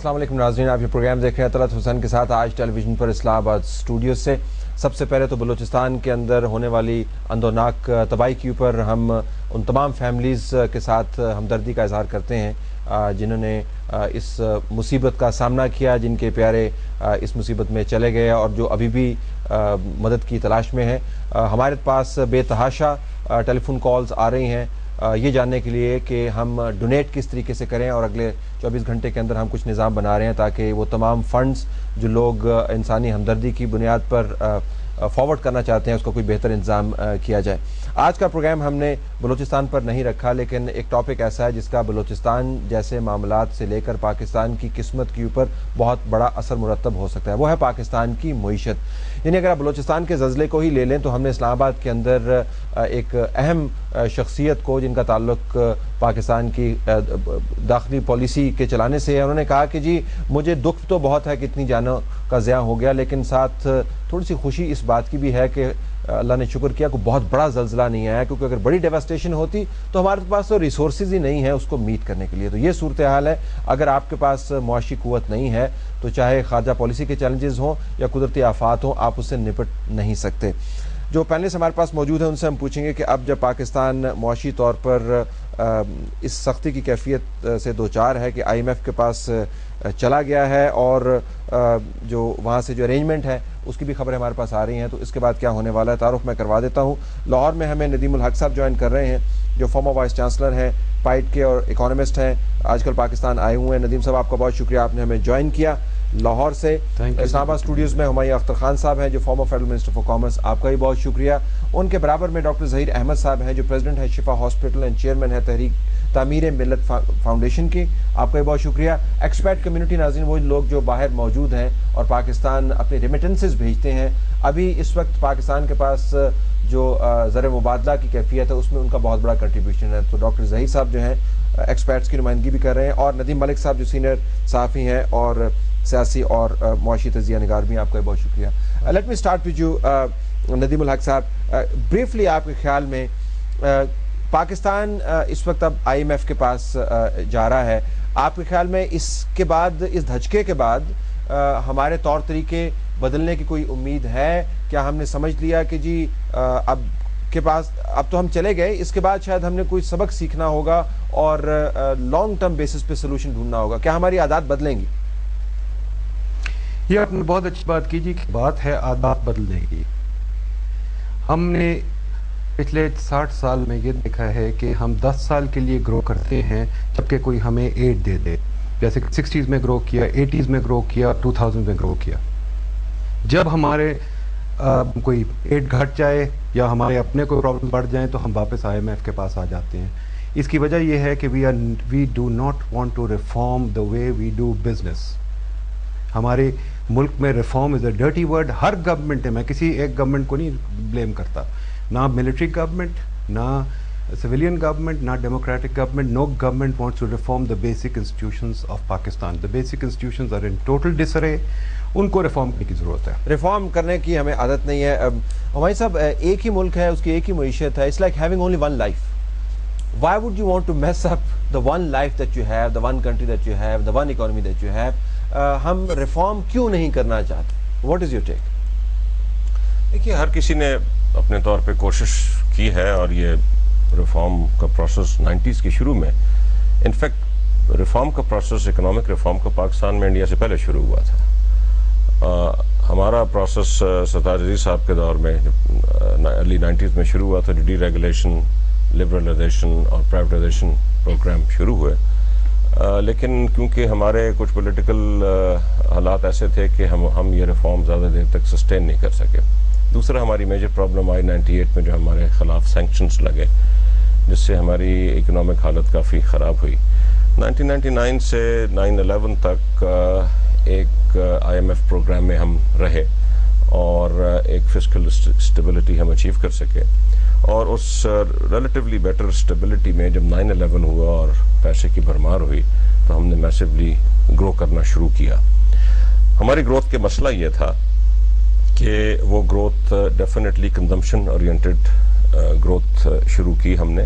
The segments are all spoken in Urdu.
السلام علیکم ناظرین، آپ یہ پروگرام دیکھ رہے ہیں طلعت حسین کے ساتھ آج ٹیلی ویژن پر اسلام آباد اسٹوڈیو سے۔ سب سے پہلے تو بلوچستان کے اندر ہونے والی اندوناک تباہی کے اوپر ہم ان تمام فیملیز کے ساتھ ہمدردی کا اظہار کرتے ہیں جنہوں نے اس مصیبت کا سامنا کیا، جن کے پیارے اس مصیبت میں چلے گئے اور جو ابھی بھی مدد کی تلاش میں ہیں۔ ہمارے پاس بے تحاشا ٹیلی فون کالز آ رہی ہیں یہ جاننے کے لیے کہ ہم ڈونیٹ کس طریقے سے کریں، اور اگلے 24 گھنٹے کے اندر ہم کچھ نظام بنا رہے ہیں تاکہ وہ تمام فنڈز جو لوگ انسانی ہمدردی کی بنیاد پر فارورڈ کرنا چاہتے ہیں اس کا کوئی بہتر انتظام کیا جائے۔ آج کا پروگرام ہم نے بلوچستان پر نہیں رکھا، لیکن ایک ٹاپک ایسا ہے جس کا بلوچستان جیسے معاملات سے لے کر پاکستان کی قسمت کے اوپر بہت بڑا اثر مرتب ہو سکتا ہے، وہ ہے پاکستان کی معیشت۔ یعنی اگر آپ بلوچستان کے زلزلے کو ہی لے لیں تو ہم نے اسلام آباد کے اندر ایک اہم شخصیت کو جن کا تعلق پاکستان کی داخلی پالیسی کے چلانے سے ہے، انہوں نے کہا کہ جی مجھے دکھ تو بہت ہے کہ اتنی جانوں کا ضیاع ہو گیا، لیکن ساتھ تھوڑی سی خوشی اس بات کی بھی ہے کہ اللہ نے شکر کیا کہ بہت بڑا زلزلہ نہیں آیا، کیونکہ اگر بڑی ڈیواسٹیشن ہوتی تو ہمارے پاس تو ریسورسز ہی نہیں ہیں اس کو میٹ کرنے کے لیے۔ تو یہ صورتحال ہے، اگر آپ کے پاس معاشی قوت نہیں ہے تو چاہے خارجہ پالیسی کے چیلنجز ہوں یا قدرتی آفات ہوں، آپ اس سے نپٹ نہیں سکتے۔ جو پینلسٹ ہمارے پاس موجود ہیں ان سے ہم پوچھیں گے کہ اب جب پاکستان معاشی طور پر اس سختی کی کیفیت سے دوچار ہے کہ آئی ایم ایف کے پاس چلا گیا ہے اور جو وہاں سے جو ارینجمنٹ ہے اس کی بھی خبریں ہمارے پاس آ رہی ہیں، تو اس کے بعد کیا ہونے والا ہے تعارف میں کروا دیتا ہوں۔ لاہور میں ہمیں ندیم الحق صاحب جوائن کر رہے ہیں جو فارمر وائس چانسلر ہیں، پائٹ کے اور اکانومسٹ ہیں، آج کل پاکستان آئے ہوئے ہیں۔ ندیم صاحب آپ کا بہت شکریہ، آپ نے ہمیں جوائن کیا لاہور سے۔ اسلام آباد اسٹوڈیوز میں ہمایوں اختر خان صاحب ہیں جو farmer federal minister for commerce, آپ کا بھی بہت شکریہ۔ ان کے برابر میں ڈاکٹر ظہیر احمد صاحب ہیں جو پریزیڈنٹ ہے شفا ہاسپٹل اینڈ چیئرمین ہے تحریک تعمیر ملت فاؤنڈیشن کی، آپ کا بھی بہت شکریہ۔ ایکسپیٹ کمیونٹی ناظرین، وہ لوگ جو باہر موجود ہیں اور پاکستان اپنے ریمیٹنسز بھیجتے ہیں، ابھی اس وقت پاکستان کے پاس جو زر مبادلہ کی کیفیت ہے اس میں ان کا بہت بڑا کنٹریبیوشن ہے، تو ڈاکٹر ظہیر صاحب جو ہیں ایکسپرٹس کی نمائندگی بھی کر رہے ہیں، اور ندیم ملک صاحب جو سینئر صحافی ہیں اور سیاسی اور معاشی تجزیہ نگار بھی ہیں، آپ کا بہت شکریہ۔ Let me start with you Nadeem الحق صاحب، بریفلی آپ کے خیال میں پاکستان اس وقت اب آئی ایم ایف کے پاس جا رہا ہے، آپ کے خیال میں اس کے بعد، اس دھچکے کے بعد ہمارے طور طریقے بدلنے کی کوئی امید ہے؟ کیا ہم نے سمجھ لیا کہ جی اب کے پاس اب تو ہم چلے گئے، اس کے بعد شاید ہم نے کوئی سبق سیکھنا ہوگا اور لانگ ٹرم بیسس پہ سلوشن ڈھونڈنا ہوگا، کیا ہماری عادات بدلیں گی؟ یہ آپ نے بہت اچھی بات کی جی، کہ بات ہے عادات بدلنے کی۔ ہم نے پچھلے 60 سال میں یہ دیکھا ہے کہ ہم 10 سال کے لیے گرو کرتے ہیں جبکہ کوئی ہمیں ایڈ دے دے، جیسے 60s میں گرو کیا، 80s میں گرو کیا، 2000 میں گرو کیا۔ جب ہمارے کوئی ایڈ گھٹ جائے یا ہمارے اپنے کوئی پرابلم بڑھ جائیں تو ہم واپس آئی ایم ایف کے پاس آ جاتے ہیں۔ اس کی وجہ یہ ہے کہ we do not want to reform the way we do business. ہمارے ملک میں reform is a dirty word, ہر گورنمنٹ ہے، میں کسی ایک گورنمنٹ کو نہیں بلیم کرتا، نہ ملٹری گورنمنٹ، نہ civilian government, not democratic government. No government wants to reform the basic institutions of Pakistan. The basic institutions are in total disarray. ان کو ریفارم کرنے کی ضرورت ہے، ریفارم کرنے کی ہمیں عادت نہیں ہے۔ ہمارے صاحب ایک ہی ملک ہے، اس کی ایک ہی معیشت ہے، it's like having only one life. Why would you want to mess up the one life that you have, the one country that you have, the one economy that you have? ہم ریفارم کیوں نہیں کرنا چاہتے؟ What is your take؟ دیکھیے، ہر کسی نے اپنے طور پہ کوشش کی ہے اور یہ ریفارم کا پروسیس 90s کے شروع میں، انفیکٹ ریفارم کا پروسیس، اکنامک ریفارم کا پاکستان میں انڈیا سے پہلے شروع ہوا تھا۔ ہمارا پروسیس سرتاج عزیز صاحب کے دور میں ارلی 90s میں شروع ہوا تھا، جو ڈی ریگولیشن، لبرلائزیشن اور پرائیویٹائزیشن پروگرام شروع ہوئے، لیکن کیونکہ ہمارے کچھ پولیٹیکل حالات ایسے تھے کہ ہم یہ ریفارم زیادہ دیر تک سسٹین نہیں کر سکے۔ دوسرا ہماری میجر پرابلم آئی 98 میں جو ہمارے خلاف سینکشنز لگے، جس سے ہماری اکنامک حالت کافی خراب ہوئی۔ 1999 سے 9/11 تک ایک آئی ایم ایف پروگرام میں ہم رہے اور ایک فسکل اسٹیبلٹی ہم اچیو کر سکے، اور اس ریلیٹیولی بیٹر اسٹیبلٹی میں جب 9/11 ہوا اور پیسے کی بھرمار ہوئی تو ہم نے میسیولی گرو کرنا شروع کیا۔ ہماری گروتھ کے مسئلہ یہ تھا کہ وہ growth definitely consumption oriented growth شروع کی ہم نے،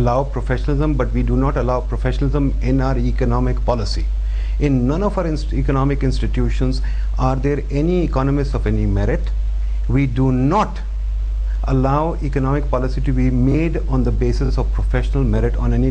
allow professionalism, but we do not allow professionalism in our economic policy. In none of our economic institutions are there any economists of any merit. We do not allow economic policy to be made on the basis of professional merit on any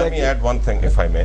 Let me add one thing if I may.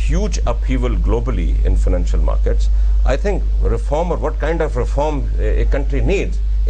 huge upheaval globally in financial markets, I think reform, or what kind of reform a country needs,